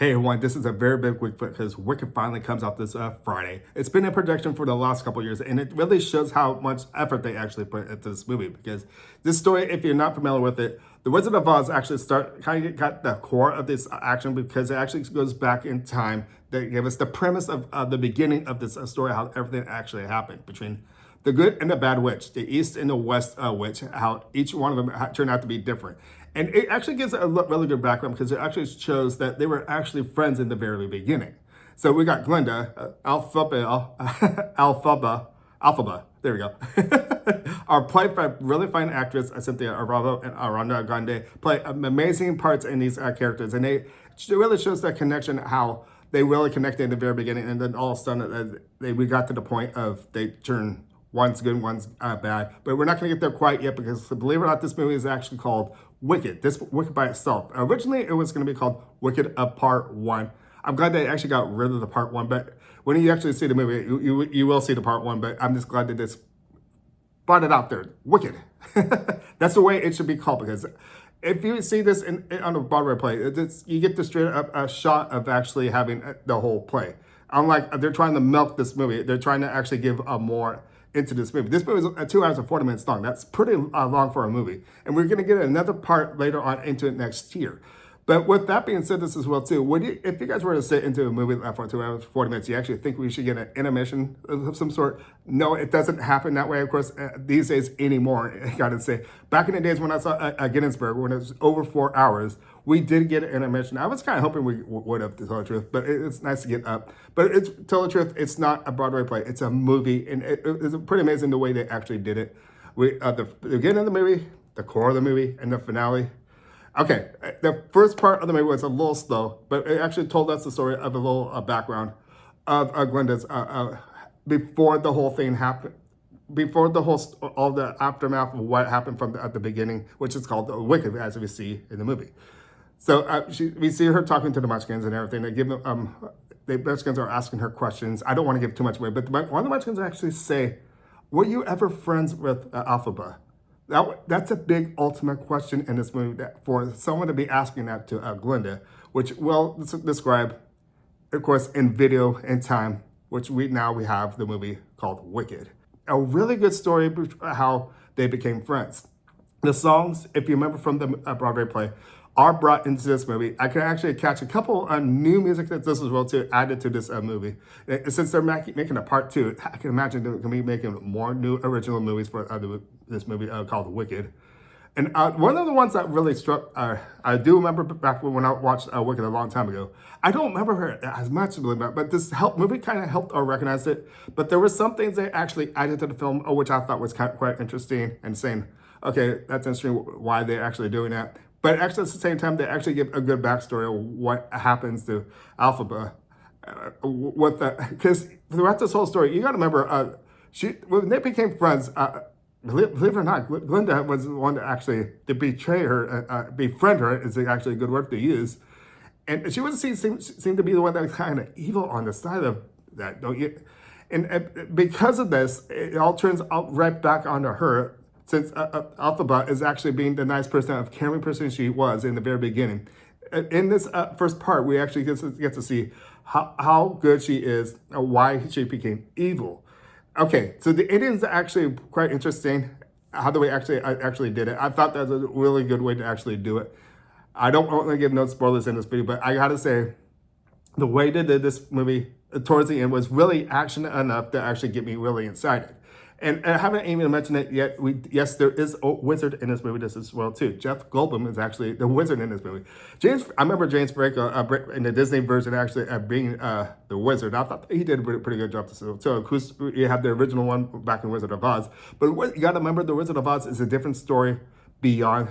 Hey everyone, this is a very big week because Wicked finally comes out this Friday. It's been in production for the last couple of years, and it really shows how much effort they actually put into this movie. Because this story, if you're not familiar with it, The Wizard of Oz actually got the core of this action because it actually goes back in time. They gave us the premise of the beginning of this story, how everything actually happened between the good and the bad witch, the east and the west witch, how each one of them turned out to be different. And it actually gives a really good background because it actually shows that they were actually friends in the very beginning. So we got Glinda, Elphaba, there we go, are played by really fine actress Cynthia Erivo and Ariana Grande, play amazing parts in these characters. And it really shows that connection, how they really connected in the very beginning. And then all of a sudden, we got to the point of they turn one's good, one's bad. But we're not going to get there quite yet because, believe it or not, this movie is actually called Wicked. This Wicked by itself. Originally, it was going to be called Wicked Part 1. I'm glad they actually got rid of the Part 1, but when you actually see the movie, you will see the Part 1, but I'm just glad that this brought it out there. Wicked. That's the way it should be called, because if you see this on a Broadway play, you get the straight up a shot of actually having the whole play. Unlike, they're trying to milk this movie. They're trying to actually give a more into this movie. This movie is 2 hours and 40 minutes long. That's pretty long for a movie. And we're going to get another part later on into it next year. But with that being said, this as well too, if you guys were to sit into a movie for 2 hours, 40 minutes, you actually think we should get an intermission of some sort? No, it doesn't happen that way, of course, these days anymore, I gotta say. Back in the days when I saw Gettysburg, when it was over 4 hours, we did get an intermission. I was kind of hoping we would have, to tell the truth, but it's nice to get up. But to tell the truth, it's not a Broadway play, it's a movie, and it's pretty amazing the way they actually did it. The beginning of the movie, the core of the movie, and the finale. Okay, the first part of the movie was a little slow, but it actually told us the story of a little background of Glinda's before the whole thing happened, before all the aftermath of what happened at the beginning, which is called the Wicked, as we see in the movie. So we see her talking to the Munchkins and everything. They give them, the Munchkins are asking her questions. I don't want to give too much away, but one of the Munchkins actually say, "Were you ever friends with Elphaba?" That's a big ultimate question in this movie, that for someone to be asking that to Glinda, which we'll describe, of course, in video and time, which we have the movie called Wicked. A really good story how they became friends. The songs, if you remember from the Broadway play, are brought into this movie. I can actually catch a couple of new music that this as well too added to this movie. Since they're making a part 2, I can imagine they're going to be making more new original movies for this movie called Wicked. And one of the ones that really struck, I do remember back when I watched Wicked a long time ago. I don't remember her as much, but this movie kind of helped recognize it. But there were some things they actually added to the film, which I thought was quite interesting, and saying, okay, that's interesting why they're actually doing that. But actually, at the same time, they actually give a good backstory of what happens to Elphaba. Because throughout this whole story, you got to remember, when they became friends, believe it or not, Glinda was the one to actually betray her, befriend her is actually a good word to use. And she would seem to be the one that was kind of evil on the side of that, don't you? And because of this, it all turns out right back onto her, since Elphaba is actually being the nice person, of caring person she was in the very beginning. In this first part, we actually get to see how good she is and why she became evil. Okay, so the Indians are actually quite interesting, how they actually did it. I thought that was a really good way to actually do it. I don't want to give no spoilers in this video, but I gotta say, the way they did this movie towards the end was really action enough to actually get me really excited. And I haven't even mentioned it yet. Yes, there is a wizard in this movie as well too. Jeff Goldblum is actually the wizard in this movie. I remember James Franco in the Disney version actually being the wizard. I thought he did a pretty good job. So you have the original one back in Wizard of Oz. But you got to remember, the Wizard of Oz is a different story beyond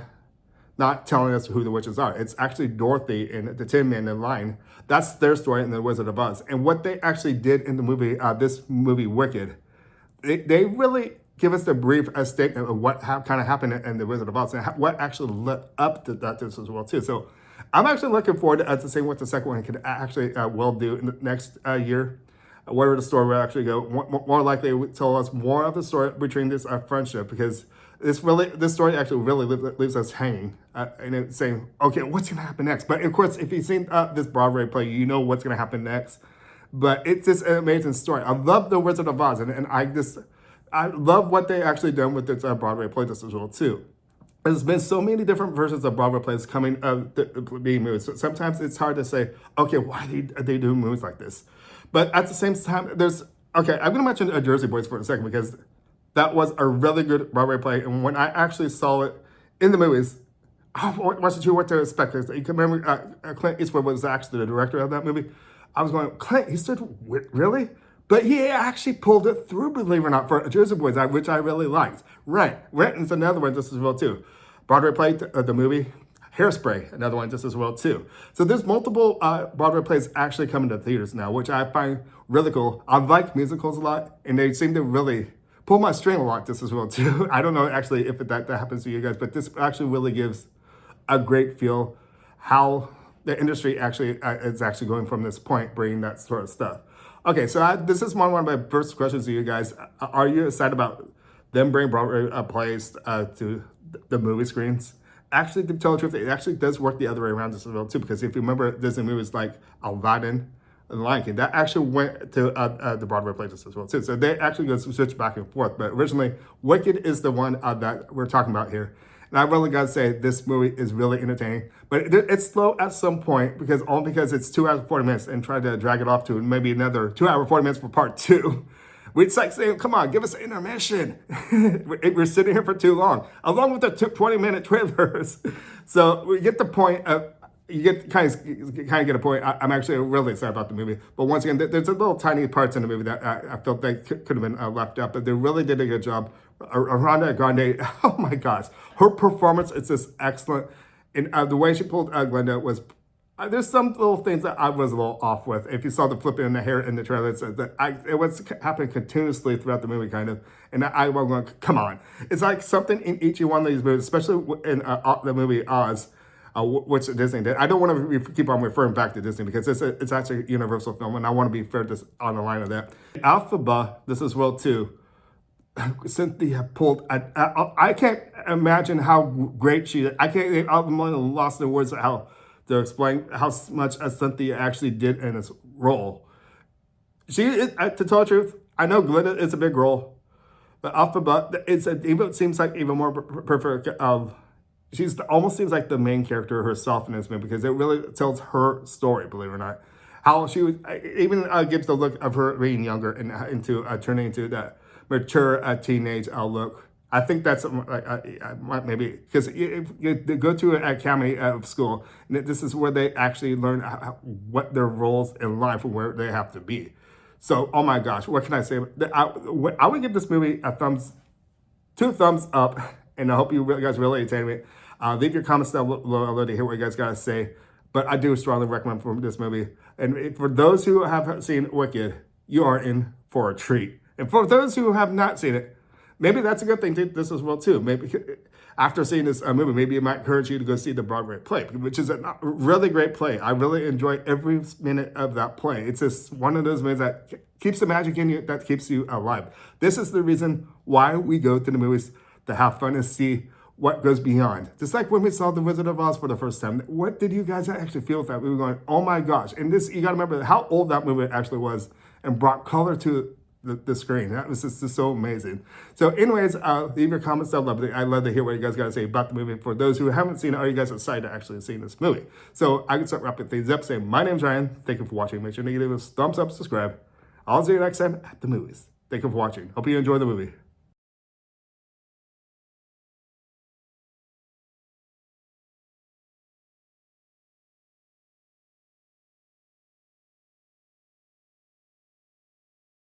not telling us who the witches are. It's actually Dorothy and the Tin Man in line. That's their story in the Wizard of Oz. And what they actually did in the movie, this movie Wicked, they really give us a brief statement of what kind of happened in the Wizard of Oz and what actually led up to that as well too. So I'm actually looking forward to seeing what the second one can actually will do in the next year, where the story will actually go. More likely it will tell us more of the story between this friendship, because This story actually really leaves us hanging and it's saying, okay, what's going to happen next? But of course, if you've seen this Broadway play, you know what's going to happen next. But it's just an amazing story. I love The Wizard of Oz, and I love what they actually done with this Broadway play just as well too. There's been so many different versions of Broadway plays coming being movies. So sometimes it's hard to say, okay, why are they doing movies like this? But at the same time, I'm going to mention Jersey Boys for a second because that was a really good Broadway play. And when I actually saw it in the movies, I wasn't sure what to expect. You can remember Clint Eastwood was actually the director of that movie. I was going, Clint Eastwood, really? But he actually pulled it through, believe it or not, for Jersey Boys, which I really liked. Rent is another one just as well, too. Broadway play, the movie. Hairspray, another one just as well, too. So there's multiple Broadway plays actually coming to theaters now, which I find really cool. I like musicals a lot, and they seem to really pull my string a lot just as well, too. I don't know, actually, if that happens to you guys, but this actually really gives a great feel how the industry actually is actually going from this point, bringing that sort of stuff. Okay, so this is one of my first questions to you guys. Are you excited about them bringing Broadway plays to the movie screens? Actually, to tell the truth, it actually does work the other way around just as well, too, because if you remember Disney movies like Aladdin and Lion King, that actually went to the Broadway plays just as well, too. So they actually go switch back and forth. But originally, Wicked is the one that we're talking about here. And I really got to say, this movie is really entertaining. But it's slow at some point, because it's 2 hours and 40 minutes, and try to drag it off to maybe another 2 hours and 40 minutes for part 2. It's like saying, come on, give us an intermission. We're sitting here for too long, along with the 20-minute trailers. So we get the point of, you get kind of get a point. I'm actually really excited about the movie. But once again, there's a little tiny parts in the movie that I felt they could have been left out, but they really did a good job. Ariana Grande, oh my gosh, her performance is just excellent. And the way she pulled Glinda was, there's some little things that I was a little off with. If you saw the flipping in the hair in the trailer, it was happening continuously throughout the movie, kind of. And I was going, come on. It's like something in each one of these movies, especially in the movie Oz, which Disney did. I don't want to keep on referring back to Disney because it's actually a Universal film, and I want to be fair just on the line of that. Elphaba, this as well too. Cynthia pulled. I can't imagine how great she is. I'm lost in words of how to explain how much Cynthia actually did in this role. She is, to tell the truth, I know Glinda is a big role, but Elphaba, it seems like even more perfect of. She's almost seems like the main character herself in this movie because it really tells her story, believe it or not. How she was, even gives the look of her being younger and into turning into that mature teenage look. I think that's maybe because you go to an academy of school, and this is where they actually learn what their roles in life and where they have to be. So, oh my gosh, what can I say? I would give this movie two thumbs up, and I hope you guys really entertain me. Leave your comments down below to hear what you guys got to say. But I do strongly recommend for this movie. And for those who have seen Wicked, you are in for a treat. And for those who have not seen it, maybe that's a good thing to this as well too. Maybe after seeing this movie, maybe it might encourage you to go see the Broadway play, which is a really great play. I really enjoy every minute of that play. It's just one of those movies that keeps the magic in you, that keeps you alive. This is the reason why we go to the movies, to have fun and see what goes beyond. Just like when we saw The Wizard of Oz for the first time. What did you guys actually feel with that? We were going, oh my gosh. And this, you got to remember how old that movie actually was and brought color to the screen. That was just so amazing. So anyways, leave your comments down below. I'd love to hear what you guys got to say about the movie. For those who haven't seen it, are you guys excited to actually see this movie? So I can start wrapping things up saying, my name's Ryan. Thank you for watching. Make sure to give us a thumbs up, subscribe. I'll see you next time at the movies. Thank you for watching. Hope you enjoy the movie.